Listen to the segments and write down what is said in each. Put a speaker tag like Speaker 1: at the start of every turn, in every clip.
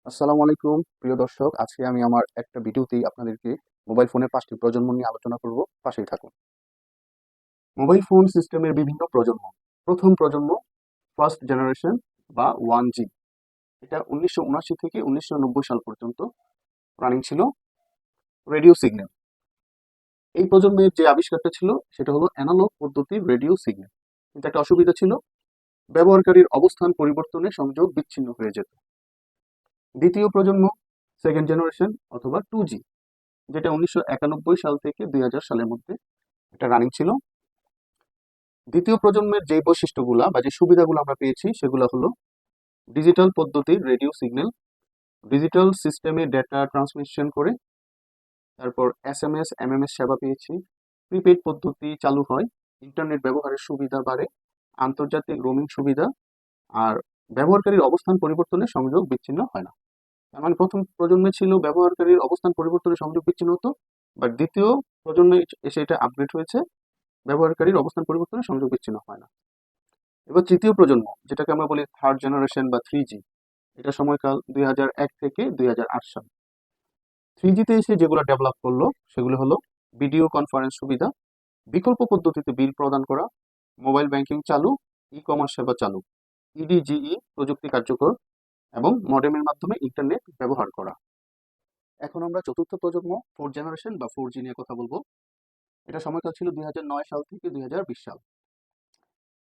Speaker 1: আসসালামু আলাইকুম প্রিয় দর্শক। আজকে আমি আমার একটা ভিডিওতেই আপনাদেরকে মোবাইল ফোনের ৫টি প্রজন্ম নিয়ে আলোচনা করব। পাশেই থাকুন। মোবাইল ফোন সিস্টেমের বিভিন্ন প্রজন্ম। প্রথম প্রজন্ম ফার্স্ট জেনারেশন বা 1G। এটা ১৯৭৯ থেকে ১৯৯০ সাল পর্যন্ত রানিং ছিল রেডিও সিগন্যাল। এই প্রজন্মের যে আবিষ্কারটা ছিল সেটা হলো অ্যানালগ পদ্ধতির রেডিও সিগন্যাল। কিন্তু একটা অসুবিধা ছিল, ব্যবহারকারীর অবস্থান পরিবর্তনে সংযোগ বিচ্ছিন্ন হয়ে যেত। দ্বিতীয় প্রজন্ম সেকেন্ড জেনারেশন অথবা 2G, যেটা ১৯৯১ সাল থেকে ২০০০ সালের মধ্যে এটা রানিং ছিল। দ্বিতীয় প্রজন্মের যে বৈশিষ্ট্যগুলা বা যে সুবিধাগুলো আমরা পেয়েছি সেগুলো হলো ডিজিটাল পদ্ধতির রেডিও সিগন্যাল, ডিজিটাল সিস্টেমে ডেটা ট্রান্সমিশন করে, তারপর SMS MMS সেবা পেয়েছি, প্রিপেড পদ্ধতি চালু হয়, ইন্টারনেট ব্যবহারের সুবিধা বাড়ে, আন্তর্জাতিক রোমিং সুবিধা, আর ব্যবহারকারীর অবস্থান পরিবর্তনে সংযোগ বিচ্ছিন্ন হয় না। তার মানে প্রথম প্রজন্মে ছিল ব্যবহারকারীর অবস্থান পরিবর্তনে সংযোগ বিচ্ছিন্ন হতো, বাট দ্বিতীয় প্রজন্মে এসে এটা আপগ্রেড হয়েছে, ব্যবহারকারীর অবস্থান পরিবর্তনে সংযোগ বিচ্ছিন্ন হয় না। এবার তৃতীয় প্রজন্ম, যেটাকে আমরা বলি থার্ড জেনারেশন বা 3G, এটা সময়কাল ২০০১ থেকে ২০০৮ সাল। 3Gতে এসে যেগুলো ডেভেলপ করলো সেগুলো হলো ভিডিও কনফারেন্স সুবিধা, বিকল্প পদ্ধতিতে বিল প্রদান করা, মোবাইল ব্যাংকিং চালু, ই কমার্স সেবা চালু, ইডিজিই প্রযুক্তি কার্যকর এবং মডেমের মাধ্যমে ইন্টারনেট ব্যবহার করা। এখন আমরা চতুর্থ প্রজন্ম ফোর্থ জেনারেশন বা 4G নিয়ে কথা বলবো। এটা সময়কাল ছিল ২০০৯ সাল থেকে ২০২০ সাল।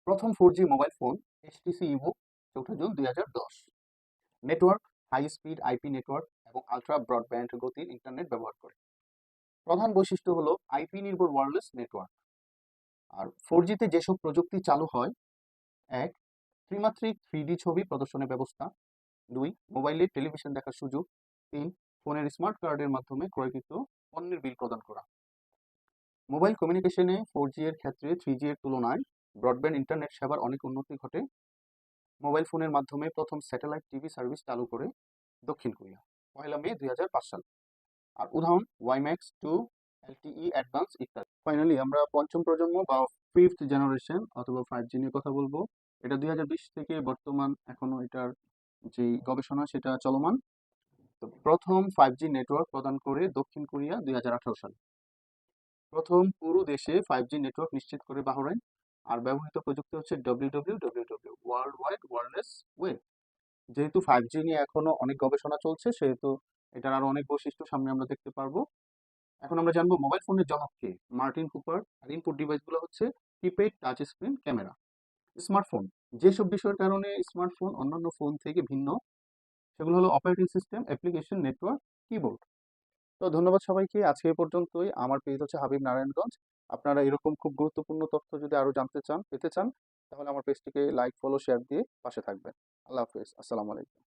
Speaker 1: প্রথম 4G mobile phone HTC Evo ৪ June ২০১০। Network high speed IP network এবং আলট্রা ব্রডব্যান্ড গতির ইন্টারনেট ব্যবহার করে। প্রধান বৈশিষ্ট্য হলো আইপি নির্ভর ওয়্যারলেস নেটওয়ার্ক। আর 4Gতে যেসব প্রযুক্তি চালু হয়: ১. ত্রিমাত্রিক 3D ছবি প্রদর্শনের ব্যবস্থা। ২. মোবাইলে টেলিভিশন দেখার সুযোগ। ৩. ফোনের স্মার্ট কার্ডের মাধ্যমে ক্রয়কৃত পণ্যের বিল প্রদান করা। মোবাইল কমিউনিকেশনে 4G এর ক্ষেত্রে 3G এর তুলনায় ব্রডব্যান্ড ইন্টারনেট সেবার অনেক উন্নতি ঘটে। মোবাইল ফোনের মাধ্যমে প্রথম স্যাটেলাইট টিভি সার্ভিস চালু করে দক্ষিণ কোরিয়া ১ মে ২০০৫ সাল। আর উদাহরণ ওয়াইম্যাক্স 2, LTE অ্যাডভান্স ইত্যাদি। ফাইনালি আমরা পঞ্চম প্রজন্ম বা ফিফথ জেনারেশন অথবা 5G নিয়ে কথা বলবো। এটা ২০২০ থেকে বর্তমান এখনো এটার যে গবেষণা সেটা চলমান। তো প্রথম 5G নেটওয়ার্ক প্রদান করে দক্ষিণ কোরিয়া ২০১৮ সালে। প্রথম পুরো দেশে 5G নেটওয়ার্ক নিশ্চিত করে বাহরাইন। আর ব্যবহৃত প্রযুক্তি হচ্ছে WWW world wide wireless web. যেহেতু 5G নিয়ে এখনো অনেক গবেষণা চলছে, সেহেতু এটার আরো অনেক বৈশিষ্ট্য সামনে আমরা দেখতে পারবো। এখন আমরা জানবো মোবাইল ফোনের জনক কে। Martin Cooper. আর ইনপুট ডিভাইসগুলো হচ্ছে keypad, touch screen, camera. Smartphone, যেসব বিষয়ের কারণে স্মার্টফোন অন্যান্য ফোন থেকে ভিন্ন সেগুলো হলো operating system, application, network, keyboard. তো ধন্যবাদ সবাইকে। আজকে এ পর্যন্তই। আমার পেজ হচ্ছে হাবিব নারায়ণগঞ্জ। আপনারা এরকম খুব গুরুত্বপূর্ণ তথ্য যদি আরো জানতে চান, পেতে চান, তাহলে আমার পেজটিকে লাইক, ফলো, শেয়ার দিয়ে পাশে থাকবেন। আল্লাহ হাফেজ। আসসালামু আলাইকুম।